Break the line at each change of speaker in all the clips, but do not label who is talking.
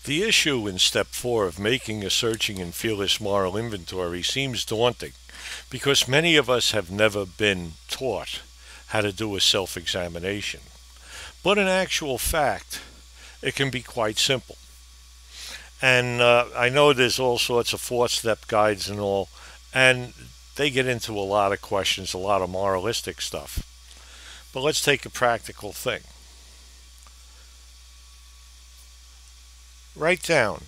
The issue in step 4 of making a searching and fearless moral inventory seems daunting because many of us have never been taught how to do a self-examination. But in actual fact, it can be quite simple. And I know there's all sorts of 4-step guides and all, and they get into a lot of questions, a lot of moralistic stuff. But let's take a practical thing. Write down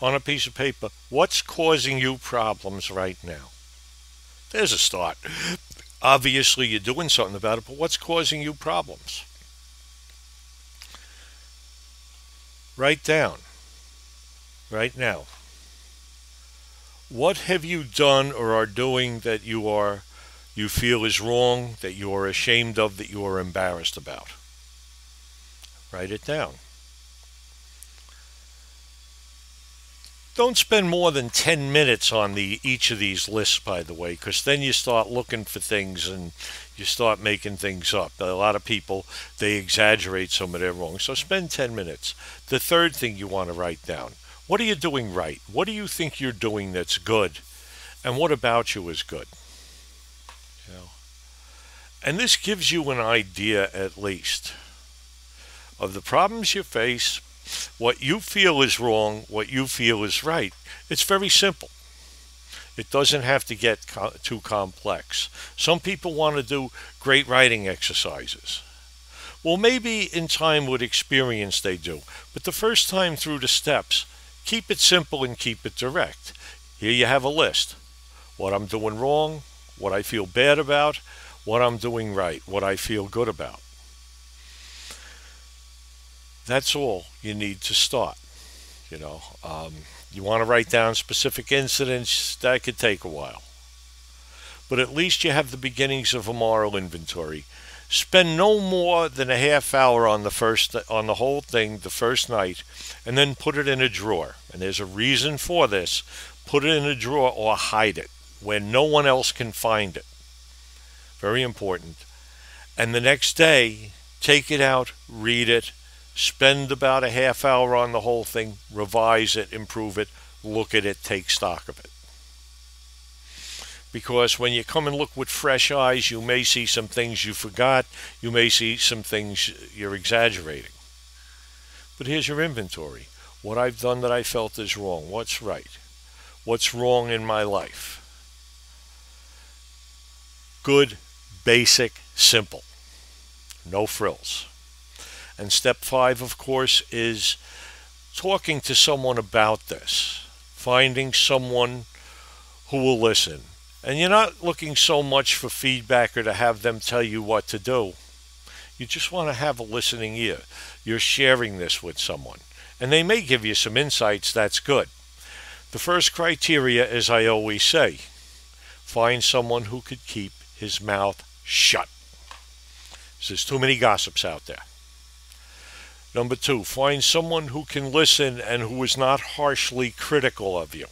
on a piece of paper what's causing you problems right now. There's a start. Obviously, you're doing something about it, but what's causing you problems? Write down right now. What have you done or are doing that you feel is wrong, that you are ashamed of, that you are embarrassed about? Write it down. Don't spend more than 10 minutes on each of these lists, by the way, because then you start looking for things and you start making things up. A lot of people, they exaggerate some of their wrongs. So spend 10 minutes. The third thing you want to write down: what are you doing right? What do you think you're doing that's good? And what about you is good? You know? And this gives you an idea, at least, of the problems you face, what you feel is wrong, what you feel is right. It's very simple. It doesn't have to get too complex. Some people want to do great writing exercises. Well, maybe in time with experience they do. But the first time through the steps, keep it simple and keep it direct. Here you have a list. What I'm doing wrong, what I feel bad about, what I'm doing right, what I feel good about. That's all you need to start. You know, you want to write down specific incidents, that could take a while. But at least you have the beginnings of a moral inventory. Spend no more than a half hour on the whole thing the first night, and then put it in a drawer. And there's a reason for this. Put it in a drawer or hide it where no one else can find it. Very important. And the next day, take it out, read it, spend about a half hour on the whole thing, revise it, improve it, look at it, take stock of it. Because when you come and look with fresh eyes, you may see some things you forgot, you may see some things you're exaggerating. But here's your inventory. What I've done that I felt is wrong. What's right? What's wrong in my life? Good, basic, simple. No frills. And step 5, of course, is talking to someone about this. Finding someone who will listen. And you're not looking so much for feedback or to have them tell you what to do. You just want to have a listening ear. You're sharing this with someone. And they may give you some insights. That's good. The first criteria, as I always say, find someone who could keep his mouth shut. There's too many gossips out there. Number 2, find someone who can listen and who is not harshly critical of you.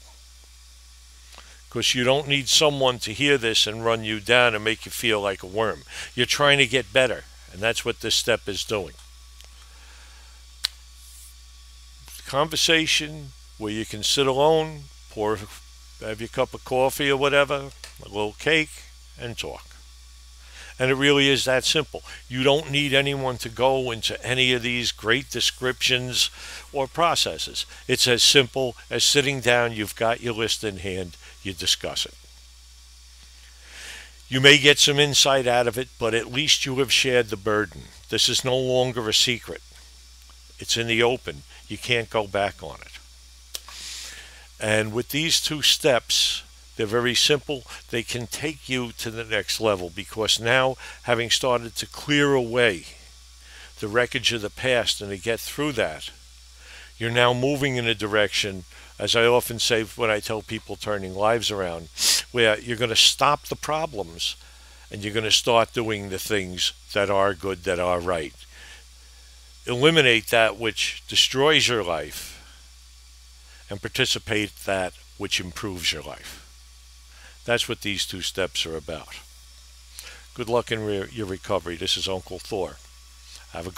Because you don't need someone to hear this and run you down and make you feel like a worm. You're trying to get better, and that's what this step is doing. Conversation where you can sit alone, have your cup of coffee or whatever, a little cake, and talk. And it really is that simple. You don't need anyone to go into any of these great descriptions or processes. It's as simple as sitting down, you've got your list in hand, you discuss it. You may get some insight out of it, but at least you have shared the burden. This is no longer a secret. It's in the open. You can't go back on it. And with these 2 steps, they're very simple. They can take you to the next level because now, having started to clear away the wreckage of the past and to get through that, you're now moving in a direction, as I often say when I tell people turning lives around, where you're going to stop the problems and you're going to start doing the things that are good, that are right. Eliminate that which destroys your life and participate that which improves your life. That's what these 2 steps are about. Good luck in your recovery. This is Uncle Thor. Have a good